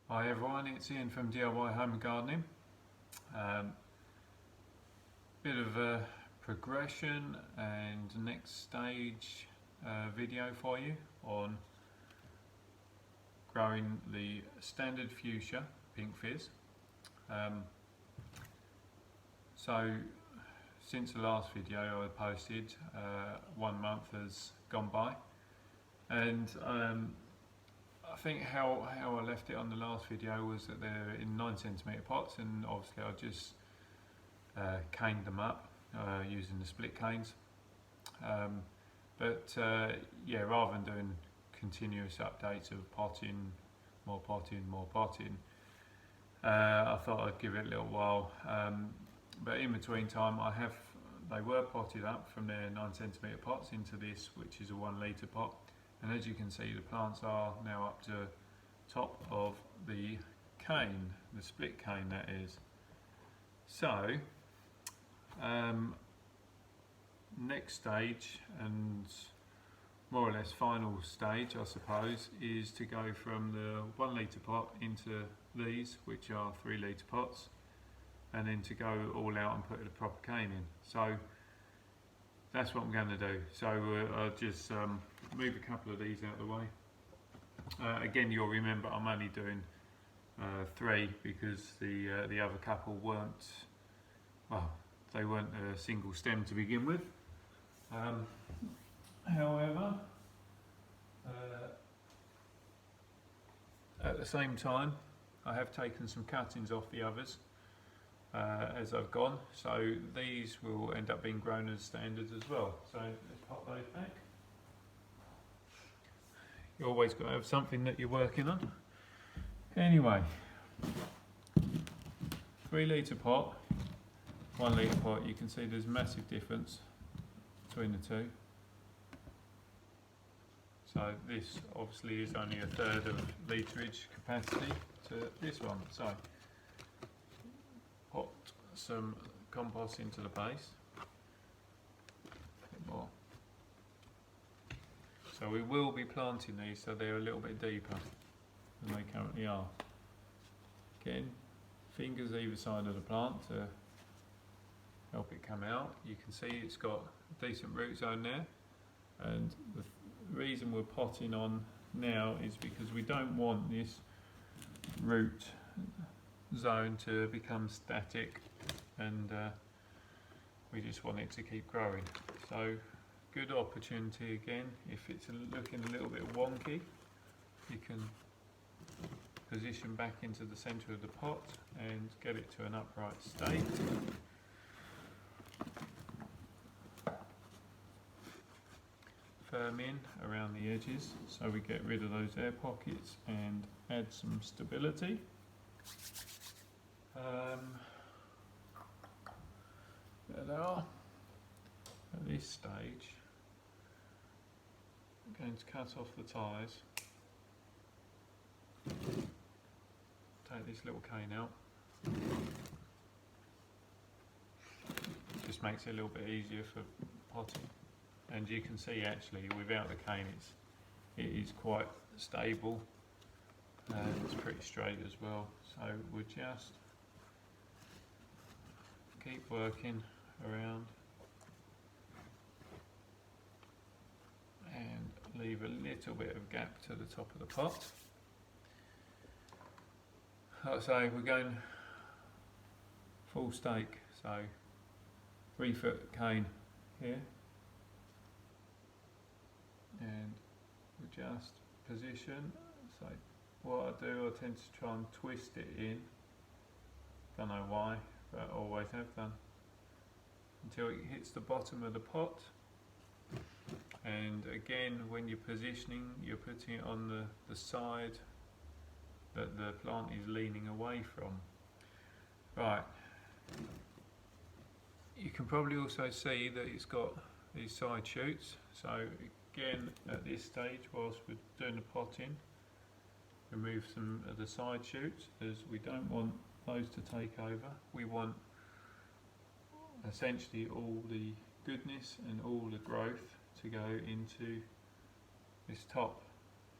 Hi everyone, it's Ian from DIY Home and Gardening. Um, Bit of a progression and next stage video for you on growing the standard fuchsia pink fizz. So since the last video I posted, 1 month has gone by, and I think how I left it on the last video was that they're in 9cm pots, and obviously I just caned them up using the split canes. Yeah, rather than doing continuous updates of potting, more potting, I thought I'd give it a little while. But in between time, they were potted up from their 9cm pots into this, which is a 1 litre pot. And as you can see, the plants are now up to top of the cane, the split cane that is. So, next stage, and more or less final stage I suppose, is to go from the 1 litre pot into these, which are 3 litre pots, and then to go all out and put the proper cane in. So that's what I'm going to do. So I'll just move a couple of these out of the way. Again, you'll remember I'm only doing 3 because the other couple weren't, well, they weren't a single stem to begin with. However, at the same time, I have taken some cuttings off the others as I've gone, so these will end up being grown as standards as well. So let's pop those back. You always got to have something that you're working on. Anyway, 3 litre pot, 1 litre pot. You can see there's a massive difference between the two. So this obviously is only a third of literage capacity to this one. So put some compost into the base. A bit more. So we will be planting these so they're a little bit deeper than they currently are. Again, fingers either side of the plant to help it come out. You can see it's got a decent root zone there, and the reason we're potting on now is because we don't want this root zone to become static, and we just want it to keep growing. So good opportunity again. If it's looking a little bit wonky, you can position back into the centre of the pot and get it to an upright state. Firm in around the edges so we get rid of those air pockets and add some stability. There they are. At this stage, I'm going to cut off the ties, take this little cane out. Just makes it a little bit easier for potting. And you can see actually without the cane it is quite stable, and it's pretty straight as well. So we'll just keep working around and leave a little bit of gap to the top of the pot. Like I say, we're going full stake, so 3 foot cane here, and we just position. So what I do, I tend to try and twist it in, don't know why, but I always have done, until it hits the bottom of the pot. And again, when you're positioning, you're putting it on the side that the plant is leaning away from. Right, you can probably also see that it's got these side shoots. So again, at this stage, whilst we're doing the potting, remove some of the side shoots, as we don't want those to take over. We want essentially all the goodness and all the growth to go into this top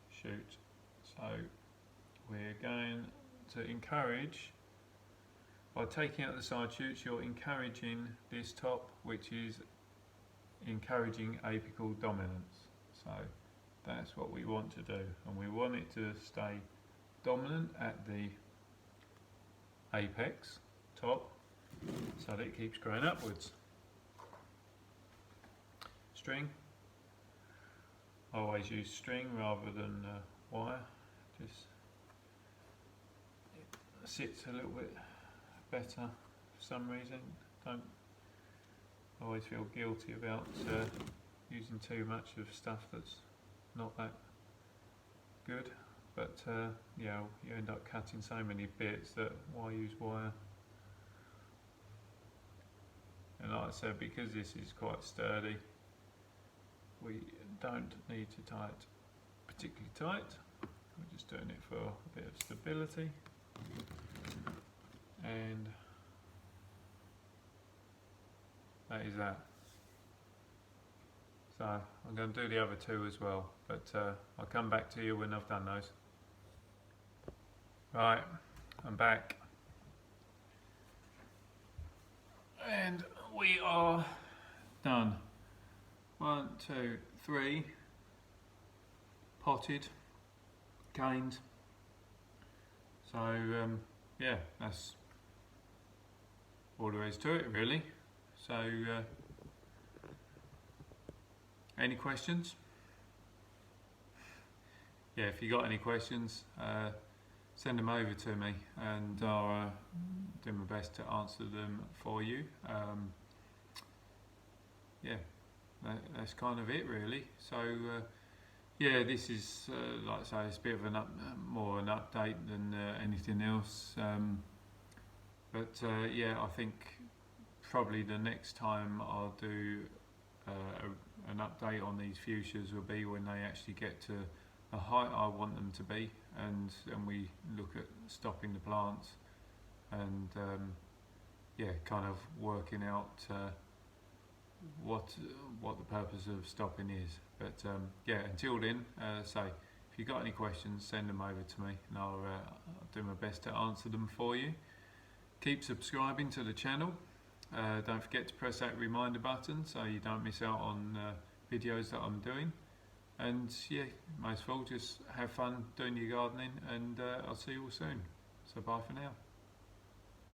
shoot. So we're going to encourage, by taking out the side shoots, you're encouraging this top, which is encouraging apical dominance. So that's what we want to do, and we want it to stay dominant at the apex top so that it keeps growing upwards. String, I always use string rather than wire, just it sits a little bit better for some reason. Don't always feel guilty about using too much of stuff that's not that good, but yeah, you end up cutting so many bits that why use wire? And like I said, because this is quite sturdy, we don't need to tie it particularly tight. We're just doing it for a bit of stability. And that is that. So I'm going to do the other two as well, but I'll come back to you when I've done those. Right, I'm back. And we are done. 1, 2, 3, potted, caned. So yeah, that's all there is to it really. So any questions? Yeah, if you got any questions, send them over to me and I'll do my best to answer them for you. Yeah, that's kind of it really. So yeah, this is like I say, it's a bit of more an update than anything else. But yeah, I think probably the next time I'll do an update on these fuchsias will be when they actually get to the height I want them to be, and we look at stopping the plants and yeah, kind of working out what the purpose of stopping is. But yeah, until then, so if you've got any questions, send them over to me and I'll do my best to answer them for you. Keep subscribing to the channel. Don't forget to press that reminder button so you don't miss out on videos that I'm doing. And yeah, most of all, just have fun doing your gardening, and I'll see you all soon. So bye for now.